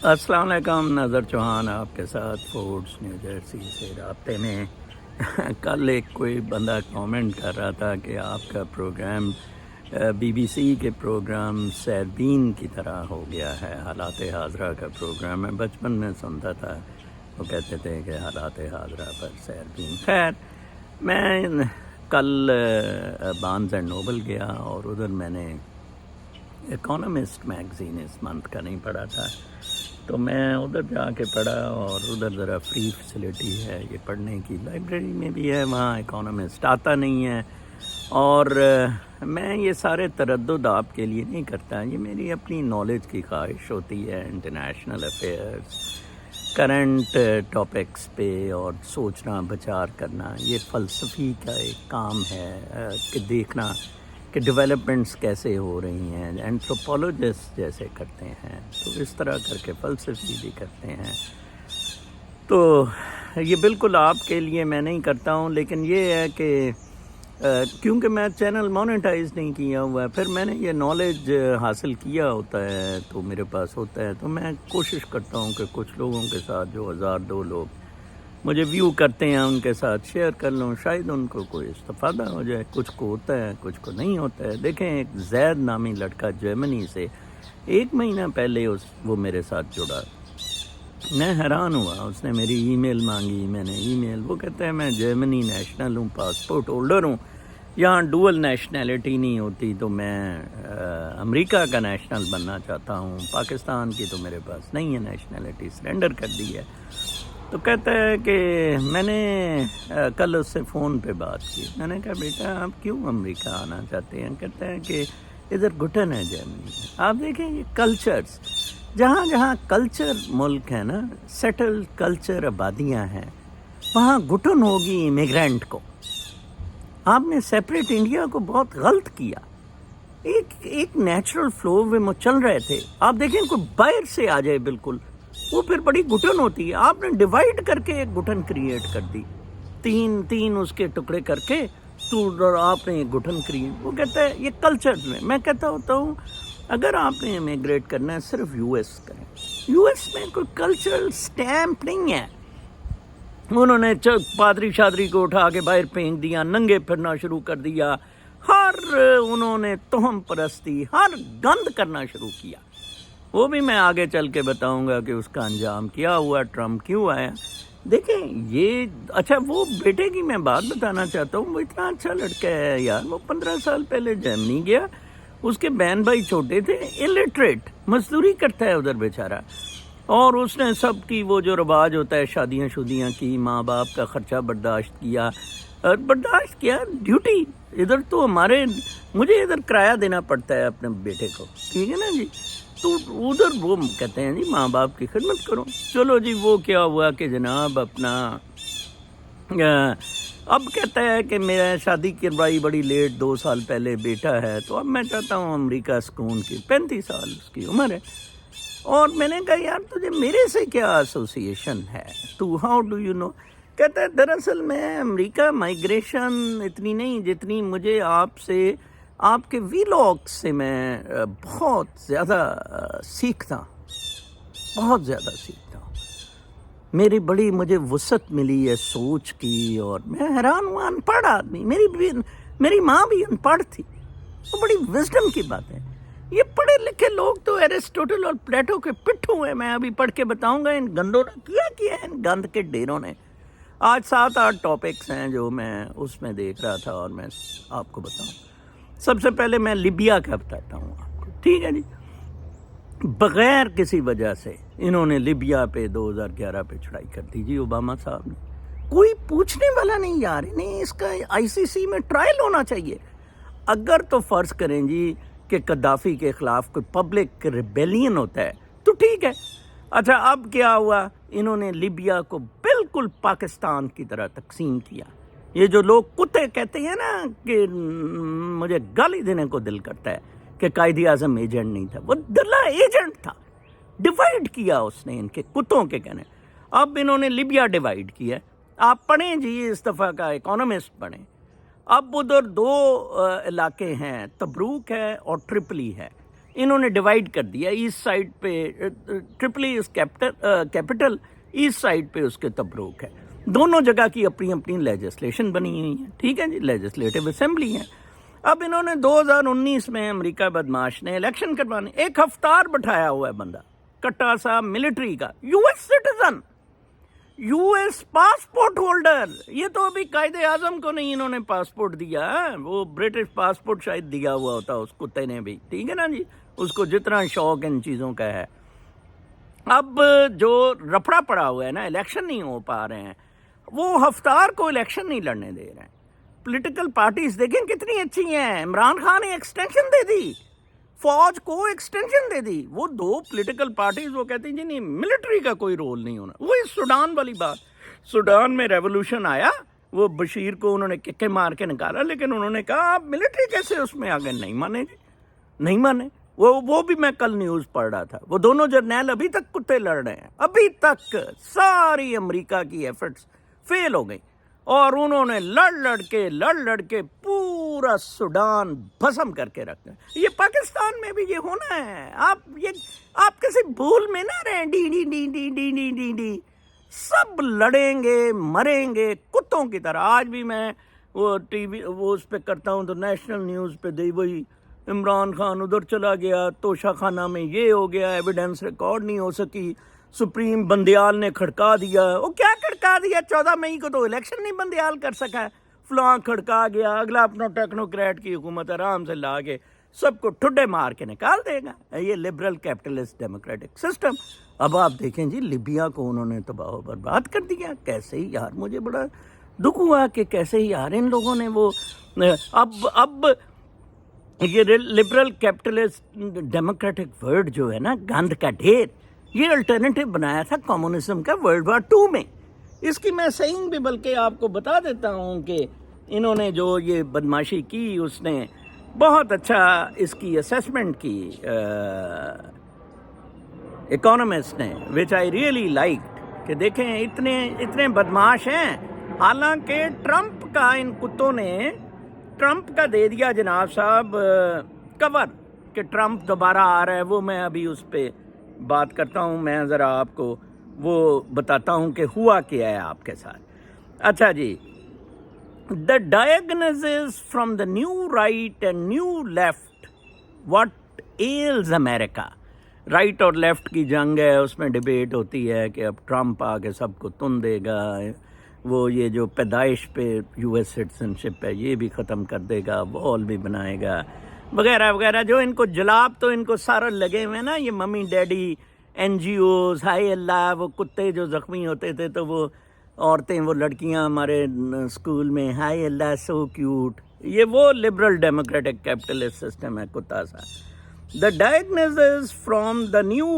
السلام علیکم، نظر چوہان آپ کے ساتھ فورڈس نیو جرسی سے رابطے میں۔ کل ایک کوئی بندہ کامنٹ کر رہا تھا کہ آپ کا پروگرام بی بی سی کے پروگرام سیربین کی طرح ہو گیا ہے، حالات حاضرہ کا پروگرام ہے۔ بچپن میں سنتا تھا، وہ کہتے تھے کہ حالات حاضرہ پر سیربین۔ خیر، میں کل بارنز اینڈ نوبل گیا اور ادھر میں نے اکانومسٹ میگزین اس منتھ کا نہیں پڑھا تھا، تو میں ادھر جا کے پڑھا، اور ادھر ذرا فری فیسلٹی ہے یہ پڑھنے کی، لائبریری میں بھی ہے، وہاں اکانومسٹ آتا نہیں ہے۔ اور میں یہ سارے تردد آپ کے لیے نہیں کرتا، یہ میری اپنی نالج کی خواہش ہوتی ہے، انٹرنیشنل افیئرس، کرنٹ ٹاپکس پہ اور سوچنا بچار کرنا، یہ فلسفی کا ایک کام ہے کہ دیکھنا کہ ڈیولپمنٹس کیسے ہو رہی ہیں، اینتھروپولوجسٹ جیسے کرتے ہیں تو اس طرح کر کے فلسفی بھی کرتے ہیں۔ تو یہ بالکل آپ کے لیے میں نہیں کرتا ہوں، لیکن یہ ہے کہ کیونکہ میں چینل مونیٹائز نہیں کیا ہوا ہے، پھر میں نے یہ نالج حاصل کیا ہوتا ہے تو میرے پاس ہوتا ہے، تو میں کوشش کرتا ہوں کہ کچھ لوگوں کے ساتھ جو 1002 لوگ مجھے ویو کرتے ہیں ان کے ساتھ شیئر کر لوں، شاید ان کو کوئی استفادہ ہو جائے۔ کچھ کو ہوتا ہے، کچھ کو نہیں ہوتا ہے۔ دیکھیں، ایک زید نامی لڑکا جرمنی سے 1 مہینہ پہلے وہ میرے ساتھ جڑا، میں حیران ہوا، اس نے میری ای میل مانگی، میں نے ای میل، وہ کہتا ہے میں جرمنی نیشنل ہوں، پاسپورٹ ہولڈر ہوں، یہاں ڈوئل نیشنلٹی نہیں ہوتی تو میں امریکہ کا نیشنل بننا چاہتا ہوں، پاکستان کی تو میرے پاس نہیں ہے نیشنلٹی، سرنڈر کر دی ہے۔ تو کہتا ہے کہ میں نے کل اس سے فون پہ بات کی، میں نے کہا بیٹا آپ کیوں امریکہ آنا چاہتے ہیں؟ کہتا ہے کہ ادھر گھٹن ہے جرمنی میں۔ آپ دیکھیں یہ کلچرز، جہاں جہاں کلچر ملک ہے نا، سیٹل کلچر آبادیاں ہیں، وہاں گھٹن ہوگی امیگرینٹ کو۔ آپ نے سیپریٹ انڈیا کو بہت غلط کیا، ایک نیچرل فلو میں چل رہے تھے۔ آپ دیکھیں کوئی باہر سے آ جائے بالکل، وہ پھر بڑی گھٹن ہوتی ہے۔ آپ نے ڈیوائڈ کر کے ایک گھٹن کریٹ کر دی، تین اس کے ٹکڑے کر کے، تو آپ نے ایک گھٹن کریٹ۔ وہ کہتا ہے یہ کلچر میں کہتا ہوتا ہوں اگر آپ نے امیگریٹ کرنا ہے صرف یو ایس کریں، یو ایس میں کوئی کلچرل سٹیمپ نہیں ہے۔ انہوں نے پادری شادری کو اٹھا کے باہر پھینک دیا، ننگے پھرنا شروع کر دیا، انہوں نے توہم پرستی، ہر گند کرنا شروع کیا۔ وہ بھی میں آگے چل کے بتاؤں گا کہ اس کا انجام کیا ہوا، ٹرمپ کیوں آیا۔ دیکھیں یہ اچھا، وہ بیٹے کی میں بات بتانا چاہتا ہوں، وہ اتنا اچھا لڑکا ہے یار، وہ 15 سال پہلے جرمنی گیا، اس کے بہن بھائی چھوٹے تھے، الٹریٹ، مزدوری کرتا ہے ادھر بیچارہ، اور اس نے سب کی وہ جو رواج ہوتا ہے شادیاں کی، ماں باپ کا خرچہ برداشت کیا، ڈیوٹی ادھر تو مجھے ادھر کرایہ دینا پڑتا ہے اپنے بیٹے کو، ٹھیک ہے نا جی، تو ادھر وہ کہتے ہیں جی ماں باپ کی خدمت کرو۔ چلو جی، وہ کیا ہوا کہ جناب اپنا اب کہتا ہے کہ میرا شادی کروائی بڑی لیٹ، 2 سال پہلے بیٹا ہے، تو اب میں چاہتا ہوں امریکہ سکون کی، 35 سال اس کی عمر ہے۔ اور میں نے کہا یار تجھے میرے سے کیا ایسوسیشن ہے، تو ہاؤ ڈو یو نو؟ کہتا ہے دراصل میں امریکہ مائیگریشن اتنی نہیں جتنی مجھے آپ کے ویلاگ سے میں بہت زیادہ سیکھتا ہوں۔ مجھے وسعت ملی ہے سوچ کی، اور میں حیران ہوں، ان پڑھ آدمی، میری ماں بھی ان پڑھ تھی، وہ بڑی وزڈم کی بات ہے۔ یہ پڑھے لکھے لوگ تو ایرسٹوٹل اور پلیٹو کے پٹھوں ہیں، میں ابھی پڑھ کے بتاؤں گا ان گندوں نے کیا ہے، ان گند کے ڈیروں نے۔ آج 7-8 ٹاپکس ہیں جو میں اس میں دیکھ رہا تھا اور میں آپ کو بتاؤں۔ سب سے پہلے میں لیبیا کا بتاتا ہوں آپ کو، ٹھیک ہے جی۔ بغیر کسی وجہ سے انہوں نے لیبیا پہ 2011 پہ چڑھائی کر دی جی، اوباما صاحب نے، کوئی پوچھنے والا نہیں یار، نہیں اس کا ICC میں ٹرائل ہونا چاہیے۔ اگر تو فرض کریں جی کہ قذافی کے خلاف کوئی پبلک ریبیلین ہوتا ہے تو ٹھیک ہے۔ اچھا، اب کیا ہوا، انہوں نے لیبیا کو بالکل پاکستان کی طرح تقسیم کیا۔ یہ جو لوگ کتے کہتے ہیں نا کہ مجھے گالی دینے کو دل کرتا ہے کہ قائد اعظم ایجنٹ نہیں تھا، وہ دلہ ایجنٹ تھا، ڈیوائیڈ کیا اس نے ان کے کتوں کے کہنے۔ اب انہوں نے لیبیا ڈیوائیڈ کیا، آپ پڑھیں جی اس دفعہ کا اکانومسٹ پڑھیں۔ اب ادھر 2 علاقے ہیں، تبروک ہے اور ٹرپلی ہے۔ انہوں نے ڈیوائڈ کر دیا، ایسٹ سائڈ پہ Tripoli is capital, east side پہ اس کے تبروک ہے. دونوں جگہ کی اپنی اپنی لیجسلیشن بنی ہوئی ہیں، ٹھیک ہے جی، لیجسلیٹو اسمبلی ہیں. اب انہوں نے 2019 میں امریکہ بدماش نے الیکشن کروانے، ایک ہفتار بٹھایا ہوا ہے بندہ، کٹا سا ملٹری کا، U S citizen, U S passport holder. یہ تو ابھی قائد اعظم کو نہیں انہوں نے پاسپورٹ دیا، وہ برٹش پاسپورٹ شاید دیا ہوا ہوتا اس کتے نے بھی، ٹھیک ہے نا جی، اس کو جتنا شوق ان چیزوں کا ہے. اب جو رپڑا پڑا ہوا ہے نا، الیکشن نہیں ہو پا رہے ہیں، وہ ہفتار کو الیکشن نہیں لڑنے دے رہے ہیں. پولیٹیکل پارٹیز دیکھیں کتنی اچھی ہیں، عمران خان نے ایکسٹینشن دے دی، فوج کو ایکسٹینشن دے دی. وہ دو پولیٹیکل پارٹیز وہ کہتے ہیں جی نہیں، ملٹری کا کوئی رول نہیں ہونا. وہی سوڈان والی بات، سوڈان میں ریولوشن آیا، وہ بشیر کو انہوں نے ککے مار کے نکالا، لیکن انہوں نے کہا آپ ملٹری کیسے اس میں آگے، نہیں مانے جی، نہیں مانے. وہ بھی میں کل نیوز پڑھ رہا تھا، وہ دونوں جرنیل ابھی تک کتے لڑ رہے ہیں، ابھی تک ساری امریکہ کی ایفرٹس فیل ہو گئی، اور انہوں نے لڑ کے پورا سوڈان بھسم کر کے رکھا. یہ پاکستان میں بھی یہ ہونا ہے. آپ کسی بھول میں نہ رہیں، D D D D D D D D, سب لڑیں گے مریں گے کتوں کی طرح. آج بھی میں وہ ٹی وی وہ اس پہ کرتا ہوں تو نیشنل نیوز پہ دی وہی عمران خان ادھر چلا گیا، توشہ خانہ میں یہ ہو گیا، ایویڈنس ریکارڈ نہیں ہو سکی، سپریم بندیال نے کھڑکا دیا. وہ کیا کھڑکا دیا؟ 14 مئی کو تو الیکشن نہیں بندیال کر سکا، فلاں کھڑکا گیا، اگلا اپنا ٹیکنوکریٹ کی حکومت آرام سے لا کے سب کو ٹھڈے مار کے نکال دے گا. یہ لبرل کیپٹلسٹ ڈیموکریٹک سسٹم. اب آپ دیکھیں جی، لیبیا کو انہوں نے تباہ و برباد کر دیا. کیسے ہی یار، مجھے بڑا دکھ ہوا کہ کیسے ہی یار ان لوگوں نے وہ اب یہ لبرل کیپٹلسٹ ڈیموکریٹک ورڈ جو ہے نا، گند کا ڈھیر، یہ الٹرنیٹو بنایا تھا کمیونزم کا ورلڈ وار 2 میں. اس کی میں صحیح بھی بلکہ آپ کو بتا دیتا ہوں کہ انہوں نے جو یہ بدماشی کی، اس نے بہت اچھا اس کی اسیسمنٹ کی اکانومسٹ نے، وچ آئی ریئلی لائکڈ، کہ دیکھیں اتنے بدماش ہیں. حالانکہ ٹرمپ کا ان کتوں نے ٹرمپ کا دے دیا جناب صاحب کور کہ ٹرمپ دوبارہ آ رہا ہے. وہ میں ابھی اس پہ بات کرتا ہوں، میں ذرا آپ کو وہ بتاتا ہوں کہ ہوا کیا ہے آپ کے ساتھ. اچھا جی، the diagnosis from the new right and new left what else America. Right اور لیفٹ کی جنگ ہے، اس میں ڈبیٹ ہوتی ہے کہ اب ٹرمپ آ کے سب کو تن دے گا، وہ یہ جو پیدائش پہ یو ایس سٹیزن شپ ہے یہ بھی ختم کر دے گا، وال بھی بنائے گا، وغیرہ وغیرہ. جو ان کو جلاب تو ان کو سارا لگے ہوئے نا، یہ mummy daddy NGOs, ہائے اللہ، وہ کتے جو زخمی ہوتے تھے تو وہ عورتیں، وہ لڑکیاں ہمارے اسکول میں، ہائے اللہ سو کیوٹ. یہ وہ لبرل ڈیموکریٹک کیپٹلسٹ سسٹم ہے کتا سا. The diagnosis from the new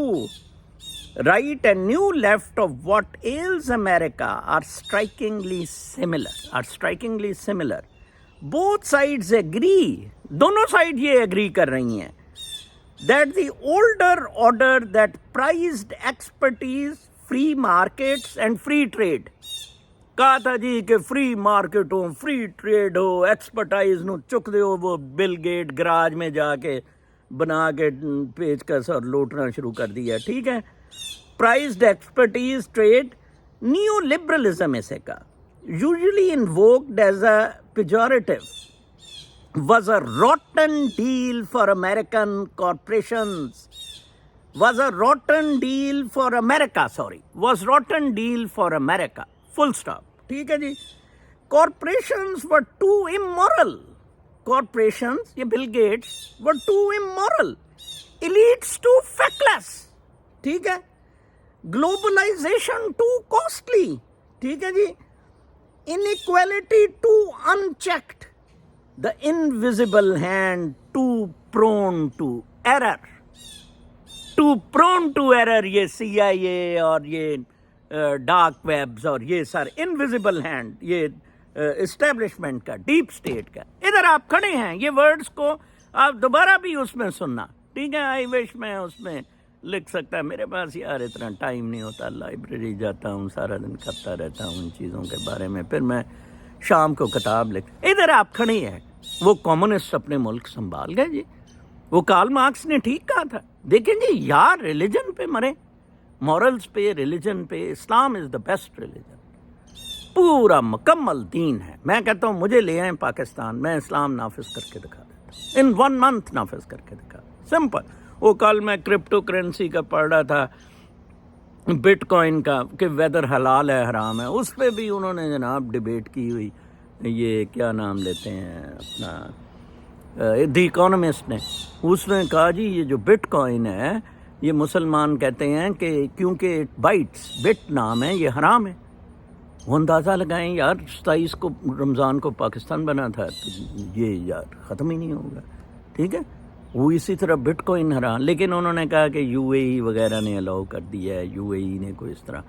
right and new left of what ails America are strikingly similar. Both sides agree, دونوں سائڈ یہ اگری کر رہی ہیں that the older order that prized expertise, free markets and free trade. کہا تھا جی کہ free market ہو، free trade ہو، ایکسپرٹائز نو چک دے ہو، وہ بل گیٹ گراج میں جا کے بنا کے پیچکس اور لوٹنا شروع کر دیا، ٹھیک ہے. Prized expertise trade, neo liberalism اسے کا usually invoked as a pejorative, was a rotten deal for American corporations, was rotten deal for America, full stop. ٹھیک ہے جی. corporations were too immoral. corporations, یہ Bill Gates were too immoral. elites too feckless. ٹھیک ہے. globalization too costly. ٹھیک ہے جی. inequality too unchecked. the invisible hand too prone to error. یہ CIA اور یہ ڈارک ویبز اور یہ سر انویزیبل ہینڈ، یہ اسٹیبلشمنٹ کا، ڈیپ اسٹیٹ کا. ادھر آپ کھڑے ہیں، یہ ورڈز کو آپ دوبارہ بھی اس میں سننا، ٹھیک ہے. آئی وش میں اس میں لکھ سکتا ہے، میرے پاس یار اتنا ٹائم نہیں ہوتا، لائبریری جاتا ہوں سارا دن کرتا رہتا ہوں ان چیزوں کے بارے میں، پھر میں شام کو کتاب لکھ. ادھر آپ کھڑی ہیں، وہ کمیونسٹ اپنے ملک سنبھال گئے جی، وہ کارل مارکس نے ٹھیک کہا تھا. دیکھیں جی یار ریلیجن پہ مرے, مورلز پہ, ریلیجن پہ. اسلام از دا بیسٹ ریلیجن, پورا مکمل دین ہے. میں کہتا ہوں مجھے لے آئیں پاکستان, میں اسلام نافذ کر کے دکھا دیتا ہوں, ان 1 month نافذ کر کے دکھا. سمپل. وہ کل میں کرپٹو کرنسی کا پڑھ رہا تھا, بٹ کوائن کا, کہ ویدر حلال ہے حرام ہے. اس پہ بھی انہوں نے جناب ڈیبیٹ کی ہوئی. یہ کیا نام لیتے ہیں اپنا, دی اکانومسٹ نے. اس نے کہا جی یہ جو بٹ کوائن ہے یہ مسلمان کہتے ہیں کہ کیونکہ بائٹس, بٹ نام ہے, یہ حرام ہے. وہ اندازہ لگائیں یار 27 کو رمضان کو پاکستان بنا تھا, تو یہ یار ختم ہی نہیں ہوگا. ٹھیک ہے, وہ اسی طرح بٹ کوائن حرام. لیکن انہوں نے کہا کہ یو اے ای وغیرہ نے الاؤ کر دیا ہے, یو اے ای نے کوئی اس طرح.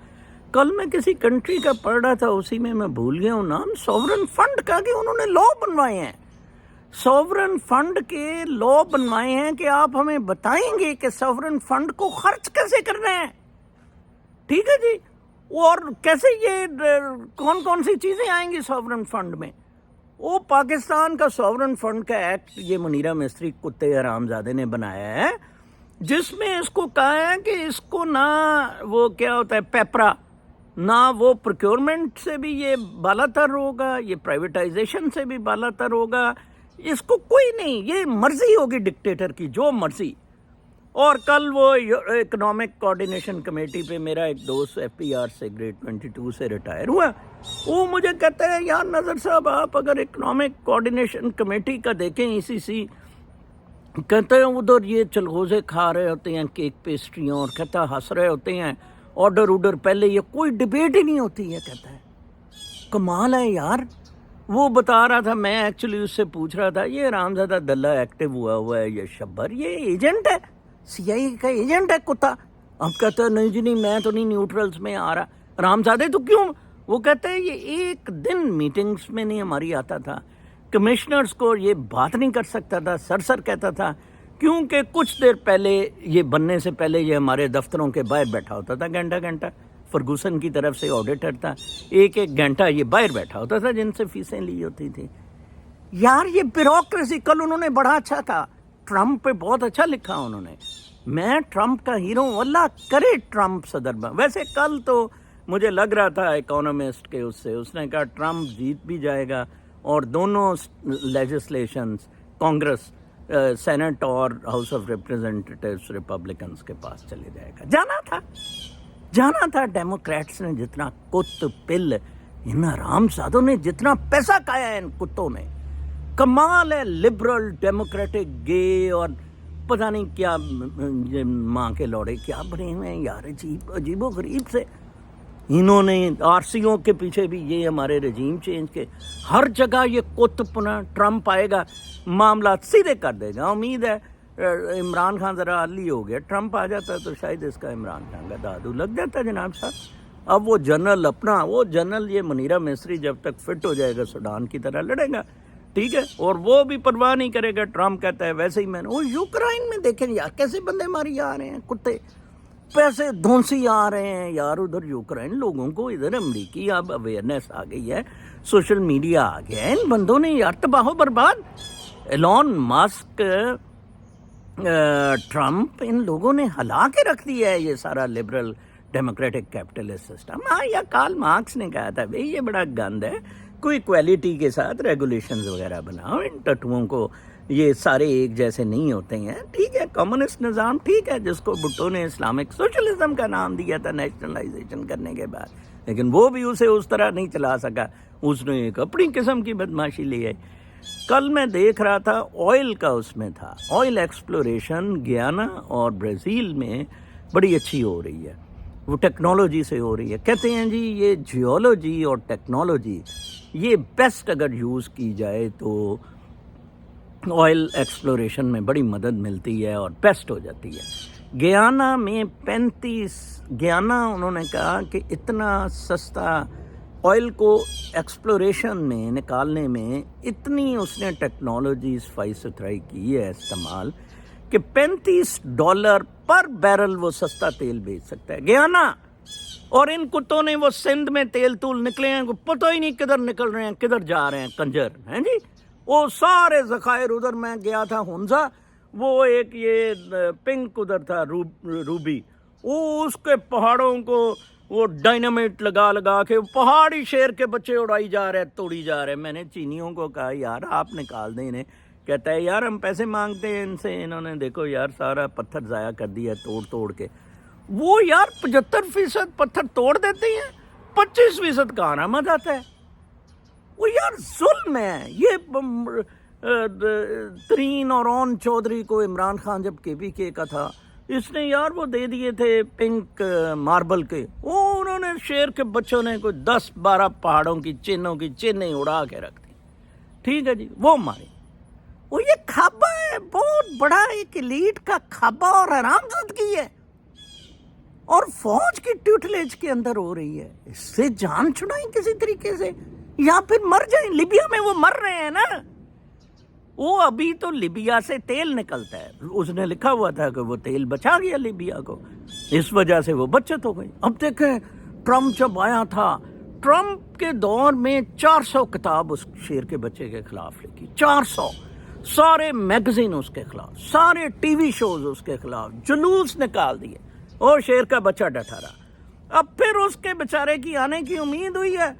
کل میں کسی کنٹری کا پڑھ رہا تھا, اسی میں بھول گیا ہوں نام, سوورن فنڈ کا, کہ انہوں نے لا بنوائے ہیں, سوورن فنڈ کے لا بنوائے ہیں کہ آپ ہمیں بتائیں گے کہ سوورن فنڈ کو خرچ کیسے کرنا ہے. ٹھیک ہے جی, اور کیسے یہ کون کون سی چیزیں آئیں گی سوورن فنڈ میں. وہ پاکستان کا سوورن فنڈ کا ایکٹ یہ منیرہ مستری کتے حرام زادے نے بنایا ہے, جس میں اس کو کہا ہے کہ اس کو نہ وہ کیا ہوتا ہے پیپرا, نہ وہ پروکیورمنٹ سے بھی یہ بالا تر ہوگا, یہ پرائیویٹائزیشن سے بھی بالا تر ہوگا. اس کو کوئی نہیں, یہ مرضی ہوگی ڈکٹیٹر کی, جو مرضی. اور کل وہ اکنامک کوآرڈینیشن کمیٹی پہ میرا ایک دوست ایف پی آر سے گریڈ 22 سے ریٹائر ہوا, وہ مجھے کہتا ہے یار نظر صاحب آپ اگر اکنامک کوآرڈینیشن کمیٹی کا دیکھیں ای سی سی, کہتے ہیں ادھر یہ چلغوزے کھا رہے ہوتے ہیں, کیک پیسٹریاں, اور کہتا ہے ہنس رہے ہوتے ہیں, آرڈر پہلے, یہ کوئی ڈبیٹ ہی نہیں ہوتی ہے. کہتا ہے کمال ہے یار. وہ بتا رہا تھا, میں ایکچولی اس سے پوچھ رہا تھا, یہ حرامزادہ دلہ ایکٹیو ہوا ہے, یہ شبر یہ ایجنٹ ہے, سی آئی کا ایجنٹ ہے کتا. اب کہتا ہے نہیں جی نہیں, میں تو نہیں نیوٹرلز میں آ رہا. حرامزادے تو کیوں؟ وہ کہتے ہیں یہ ایک دن میٹنگز میں نہیں ہماری آتا تھا, کمشنرز کو یہ بات نہیں کر سکتا تھا, سر کہتا تھا, کیونکہ کچھ دیر پہلے یہ بننے سے پہلے یہ ہمارے دفتروں کے باہر بیٹھا ہوتا تھا گھنٹہ. فرگوسن کی طرف سے آڈیٹر تھا, ایک گھنٹہ یہ باہر بیٹھا ہوتا تھا جن سے فیسیں لی ہوتی تھی. یار یہ بیوروکریسی. کل انہوں نے بڑا اچھا تھا, ٹرمپ پہ بہت اچھا لکھا انہوں نے. میں ٹرمپ کا ہیرو ہوں, اللہ کرے ٹرمپ صدر بن. ویسے کل تو مجھے لگ رہا تھا اکانومسٹ کے اس نے کہا ٹرمپ جیت بھی جائے گا اور دونوں لیجسلیشنز کانگریس, سینٹ اور ہاؤس آف ریپریزنٹیٹیوز ریپبلکنز کے پاس چلے جائے گا. جانا تھا. ڈیموکریٹس نے جتنا کت پل, ان حرام زادوں نے جتنا پیسہ کھایا ہے ان کتوں نے, کمال ہے. لبرل ڈیموکریٹک گے اور پتہ نہیں کیا ماں کے لوڑے کیا بنے ہوئے ہیں یار, عجیب و غریب سے. انہوں نے آر سی او کے پیچھے بھی یہ ہمارے رجیم چینج کے, ہر جگہ یہ کت پنا. ٹرمپ آئے گا معاملات سیدھے کر دے گا. امید ہے عمران خان ذرا علی ہو گیا, ٹرمپ آ جاتا تو شاید اس کا عمران خان کا دادو لگ جاتا جناب صاحب. اب وہ جنرل یہ منیرہ مصری جب تک فٹ ہو جائے گا سوڈان کی طرح لڑے گا. ٹھیک ہے, اور وہ بھی پرواہ نہیں کرے گا. ٹرمپ کہتا ہے ویسے ہی میں نے, وہ یوکرائن میں دیکھیں یار کیسے بندے ماری آ رہے ہیں کتے, پیسے دھونسی آ رہے ہیں یار ادھر یوکرائن. لوگوں کو ادھر امریکی اب اویئرنیس آ گئی ہے, سوشل میڈیا آ گیا ہے. ان بندوں نے یار تباہ و برباد. ایلون مسک, ٹرمپ, ان لوگوں نے ہلا کے رکھ دیا ہے یہ سارا لبرل ڈیموکریٹک کیپٹلسٹ سسٹم. ہاں, یا کارل مارکس نے کہا تھا بھئی یہ بڑا گند ہے, کوئی کوالٹی کے ساتھ ریگولیشنز وغیرہ بناؤ. ان ٹٹوؤں کو, یہ سارے ایک جیسے نہیں ہوتے ہیں. ٹھیک ہے, کمیونسٹ نظام ٹھیک ہے, جس کو بھٹو نے اسلامک سوشلزم کا نام دیا تھا نیشنلائزیشن کرنے کے بعد, لیکن وہ بھی اسے اس طرح نہیں چلا سکا. اس نے ایک اپنی قسم کی بدماشی لی ہے. کل میں دیکھ رہا تھا آئل کا, اس میں تھا آئل ایکسپلوریشن گیانا اور برازیل میں بڑی اچھی ہو رہی ہے, وہ ٹیکنالوجی سے ہو رہی ہے. کہتے ہیں جی یہ جیولوجی اور ٹیکنالوجی یہ بیسٹ اگر یوز کی جائے تو آئل ایکسپلوریشن میں بڑی مدد ملتی ہے اور بیسٹ ہو جاتی ہے. گیانا میں 35 انہوں نے کہا کہ اتنا سستا آئل کو ایکسپلوریشن میں نکالنے میں اتنی اس نے ٹیکنالوجی صفائی ستھرائی کی ہے استعمال کہ $35 پر بیرل وہ سستا تیل بیچ سکتا ہے گیانا. اور ان کتوں نے وہ سندھ میں تیل تول نکلے ہیں, پتہ ہی نہیں کدھر نکل رہے ہیں, کدھر جا رہے ہیں کنجر ہیں جی. وہ سارے ذخائر ادھر, میں گیا تھا ہنزا, وہ ایک یہ پنک ادھر تھا روبی، وہ اس کے پہاڑوں کو وہ ڈائنامیٹ لگا لگا کے پہاڑی شیر کے بچے اڑائی جا رہے توڑی جا رہے. میں نے چینیوں کو کہا یار آپ نکال دیں انہیں. کہتا ہے یار ہم پیسے مانگتے ہیں ان سے، انہوں نے دیکھو یار سارا پتھر ضائع کر دیا توڑ توڑ کے. وہ یار 75% پتھر توڑ دیتے ہیں، 25% کا آرامد آتا ہے. وہ یار ظلم ہے. یہ ترین اور اون چودھری کو عمران خان جب KPK کا تھا، اس نے یار وہ دے دیے تھے پنک ماربل کے، وہ انہوں نے شیر کے بچوں نے کوئی 10-12 پہاڑوں کی چینوں کی چینیں اڑا کے رکھ دی. ٹھیک ہے جی، وہ مارے. وہ یہ کھابا ہے، بہت بڑا ایک ایلیٹ کا کھابا اور حرام زدگی ہے، اور فوج کی ٹیوٹلیج کے اندر ہو رہی ہے. اس سے جان چھڑائیں کسی طریقے سے یا پھر مر جائیں. لیبیا میں وہ مر رہے ہیں نا، وہ ابھی تو لیبیا سے تیل نکلتا ہے. اس نے لکھا ہوا تھا کہ وہ تیل بچا گیا لیبیا کو، اس وجہ سے وہ بچت ہو گئی. اب دیکھیں ٹرمپ جب آیا تھا، ٹرمپ کے دور میں 400 کتاب اس شیر کے بچے کے خلاف لکھی. 400 سارے میگزین اس کے خلاف، سارے ٹی وی شوز اس کے خلاف، جلوس نکال دیے. اور شیر کا بچہ ڈٹا رہا. اب پھر اس کے بیچارے کی آنے کی امید ہوئی ہے.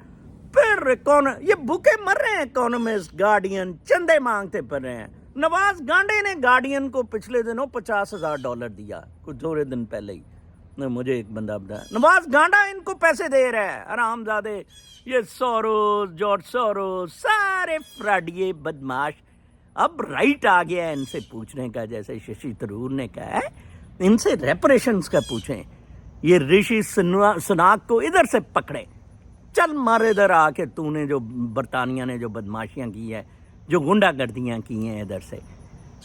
پھر یہ بھوکے مر رہے ہیں. اکانومسٹ، گارڈین چندے مانگتے پھر رہے ہیں. نواز گانڈے نے گارڈین کو پچھلے دنوں $50,000 دیا، کچھ تھوڑے دن پہلے ہی مجھے ایک بندہ بتایا. نواز گانڈا ان کو پیسے دے رہا ہے، حرام زادے. یہ سوروس، جارج سوروس، سارے فراڈیے بدماش. اب رائٹ آ گیا ہے ان سے پوچھنے کا، جیسے ششی تھرور نے کہا ہے، ان سے ریپریشنز کا پوچھیں. یہ رشی سناک کو ادھر سے پکڑے، چل مار ادھر آ کے تو نے جو برطانیہ نے جو بدماشیاں کی ہے، جو گنڈا گردیاں کی ہیں ادھر سے.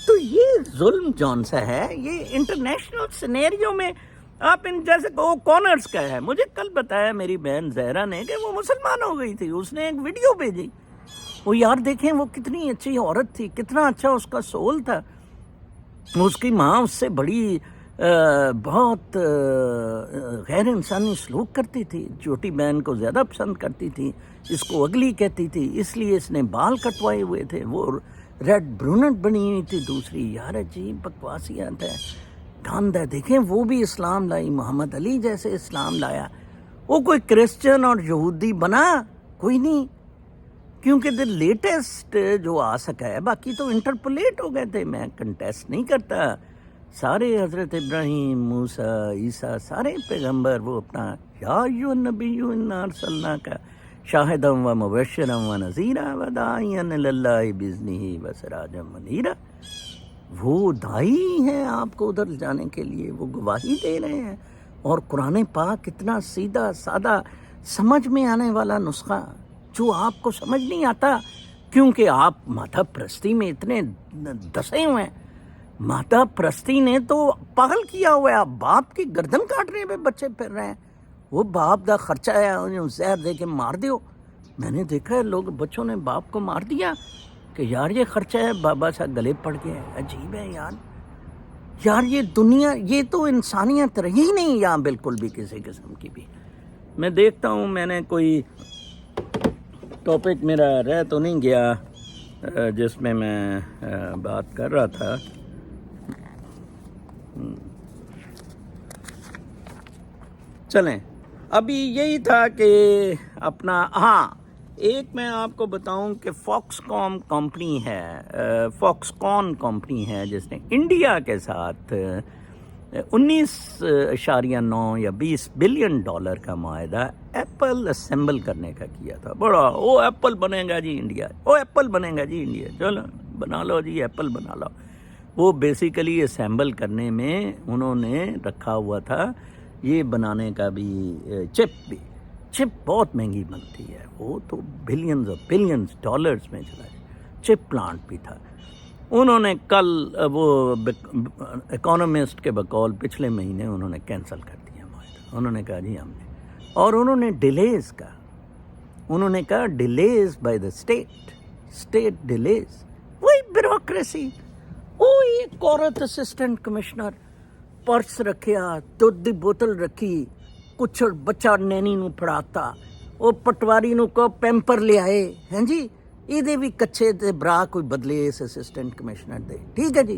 تو یہ ظلم جون سا ہے. یہ انٹرنیشنل سینیریو میں آپ ان جیسے کونرز کا ہے. مجھے کل بتایا میری بہن زہرا نے کہ وہ مسلمان ہو گئی تھی. اس نے ایک ویڈیو بھیجی. وہ یار دیکھیں وہ کتنی اچھی عورت تھی، کتنا اچھا اس کا سول تھا. اس کی ماں اس سے بڑی بہت غیر انسانی سلوک کرتی تھی. چھوٹی بہن کو زیادہ پسند کرتی تھی، اس کو اگلی کہتی تھی، اس لیے اس نے بال کٹوائے ہوئے تھے. وہ ریڈ برونٹ بنی ہوئی تھی دوسری. یار عجیب بکواسیات ہے، گند ہے. دیکھیں وہ بھی اسلام لائی، محمد علی جیسے اسلام لایا. وہ کوئی کرسچن اور یہودی بنا کوئی نہیں، کیونکہ دی لیٹسٹ جو آ سکا ہے. باقی تو انٹرپولیٹ ہو گئے تھے. میں کنٹیسٹ نہیں کرتا. سارے حضرت ابراہیم، موسیٰ، عیسیٰ، سارے پیغمبر وہ اپنا یا ایھا النبی انا ارسلناک شاہدا و مبشرا و نذیرا و داعیا الی اللہ باذنہ و سراجا منیرا. وہ داعی ہیں آپ کو ادھر جانے کے لیے، وہ گواہی دے رہے ہیں. اور قرآن پاک اتنا سیدھا سادہ سمجھ میں آنے والا نسخہ جو آپ کو سمجھ نہیں آتا، کیونکہ آپ مادہ پرستی میں اتنے دسے ہوئے ہیں. مادہ پرستی نے تو پاگل کیا ہوا ہے. آپ باپ کی گردن کاٹنے پہ بچے پھر رہے ہیں. وہ باپ دا خرچہ ہے، انہیں زہر دے کے مار دیو. میں نے دیکھا ہے لوگ، بچوں نے باپ کو مار دیا کہ یار یہ خرچہ ہے، بابا سا گلے پڑ گیا ہے. عجیب ہے یار یہ دنیا، یہ تو انسانیت رہی نہیں یہاں بالکل بھی کسی قسم کی بھی. میں دیکھتا ہوں میں نے کوئی ٹاپک میرا رہ تو نہیں گیا جس میں بات کر رہا تھا. چلیں ابھی یہی تھا کہ اپنا ایک میں آپ کو بتاؤں کہ فاکس کام کمپنی ہے، فاکس کون کمپنی ہے جس نے انڈیا کے ساتھ 19.9 یا 20 بلین ڈالر کا معاہدہ ایپل اسمبل کرنے کا کیا تھا. بڑا وہ ایپل بنے گا جی انڈیا، وہ ایپل بنے گا جی انڈیا، چلو بنا لو جی ایپل بنا لو. وہ بیسیکلی اسمبل کرنے میں انہوں نے رکھا ہوا تھا یہ بنانے کا بھی چپ بہت مہنگی بنتی ہے، وہ تو بلینز اور بلینز ڈالرز میں چلا جائے. چپ پلانٹ بھی تھا. انہوں نے کل وہ اکانومسٹ کے بقول پچھلے مہینے انہوں نے کینسل کر دیا معاہدہ. انہوں نے کہا جی ہم نے، اور انہوں نے ڈیلیز کا، انہوں نے کہا delays by the state delays. وہی بیوروکریسی. وہی ایک عورت اسسٹنٹ کمشنر پرس رکھیا، دودھ دی بوتل رکھی، کچھ بچہ نینی نو پڑھاتا، وہ پٹواری نو کو پیمپر لے آئے ہیں جی، یہ بھی کچھے تے برا کوئی بدلے اس اسسٹنٹ کمشنر دے. ٹھیک ہے جی.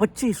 25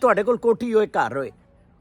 ਤੁਹਾਡੇ ਕੋਲ ਕੋਠੀ ਹੋਏ ਘਰ ਹੋਏ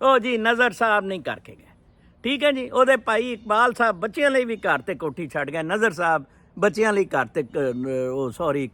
ਉਹ ਜੀ ਨਜ਼ਰ ਸਾਹਿਬ ਨਹੀਂ ਕਰਕੇ ਗਏ, ਠੀਕ ਹੈ ਜੀ। ਉਹਦੇ ਭਾਈ ਇਕਬਾਲ ਸਾਹਿਬ ਬੱਚਿਆਂ ਲਈ ਵੀ ਘਰ ਤੇ ਕੋਠੀ ਛੱਡ ਗਏ, ਨਜ਼ਰ ਸਾਹਿਬ ਬੱਚਿਆਂ ਲਈ ਘਰ ਤੇ